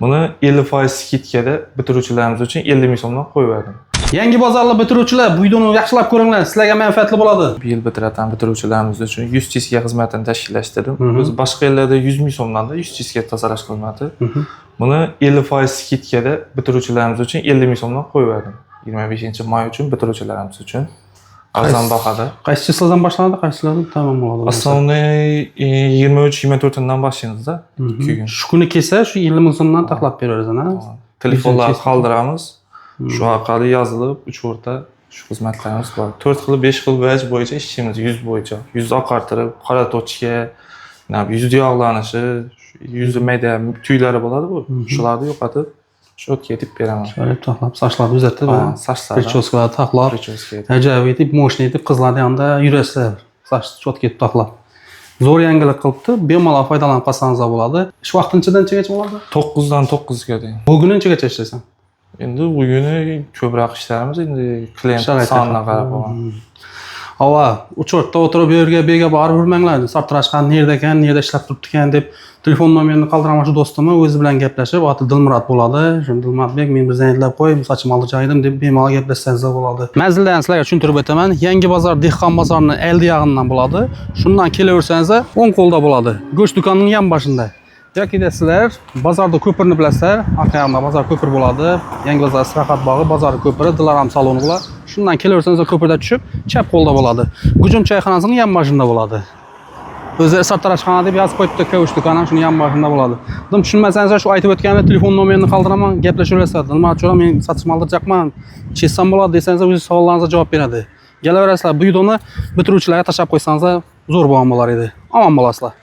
Buni 50% skidkada bitiruvchilarimiz uchun 50 ming so'mdan qo'yib berdim. Yangi bozorli bitiruvchilar bu videoni yaxshilab ko'ringlar, sizlarga manfaatli bo'ladi. Bu yil bitiradigan bitiruvchilarimiz uchun 100 diska xizmatini tashkillashtirdim. Biz boshqa yerlarda 100 ming so'mdan da 100 diska tozalash xizmati. Buni 50% skidkada bitiruvchilarimiz uchun 50 ming so'mdan qo'yib berdim. 25-may uchun bitiruvchilarimiz uchun. Arzon bahada. Qaysi chislaridan boshlanadi, qaysilardan tamom bo'ladi? Asosiy 23-24-dan boshlaymiz-da. 2 kun. Shu kuni kelsa, shu 50 ming so'mdan taxlab beramiz-a? Telefonlarni qoldiramiz. Shu orqali yozilib, 3 o'rta shu xizmatlarimiz bor. 4 xil, 5 xil vaj bo'yicha ishlaymiz, yuz bo'yicha. Yuzni oqartirib, qora tochka, yuz yog'lanishi, yuz mayda tuylari bo'ladi bu. Shularni yo'qotib, shotga yetib beraman. Shunday taxlab, sochlarni uzatib, sochlar, prichoskalar taxlab, ajoyib etib, moshina etib, qizlarning yonida yurasizlar. Soch shotga yetib taxlab. Zo'r yangilik qilibdi. Bemalol foydalanib qolsangiz bo'ladi. Ish vaqti nechadan bo'ladi? 9 dan 9 ga deydi. Bugun nechaga ishlaysan? Endi buguni ko'proq ishlarimiz endi klient soniga qarab bo'ladi. Hava, uchortda o'tirib bu yerga bega borib yurmanglar. Sartarashqan nerda ekan, nerda ishlab turibdi ekan deb telefon nomerini qoldiraman shu do'stimni o'zi bilan gaplashib, oti Dilmurod bo'ladi. Shunda Dilmurodbek, men bir zaynlab qo'y, sochimni oldirgan deb bemalol gaplashsangiz bo'ladi. Manzildan sizlarga tushuntirib o'taman. Yangi bozor dehqon bozorining oldi yog'idan bo'ladi. Shundan kelaversangiz, o'ng qo'lda bo'ladi. Go'sht dokonining yon boshida. Yoki sizlar bozorda ko'pirni bilasizlar, orqayoqda bozor ko'pir bo'ladi. Yangi bozor istirohat bog'i, bozor ko'piri, Diloram saloni bo'ladi. Shundan kelaversangiz ko'pirda tushib, chap qo'lda bo'ladi. Gujum choyxonasining yon boshida bo'ladi. O'zi sartarashxona deb yozib qo'yibdi, go'sht dokoni ham shuni yon boshida bo'ladi. Dim tushunmasangiz shu aytib o'tganimda telefon nomerini qoldiraman, gaplashaverasizlar. Nima uchun men sotishni oldirjaqman, chessam bo'ladi desangiz, o'zingiz savollaringizga javob beradi. Kelaverasizlar, bu videoni bitiruvchilarga tashlab qo'ysangiz zo'r bo'lgan bo'lar edi. Omon bo'lasizlar.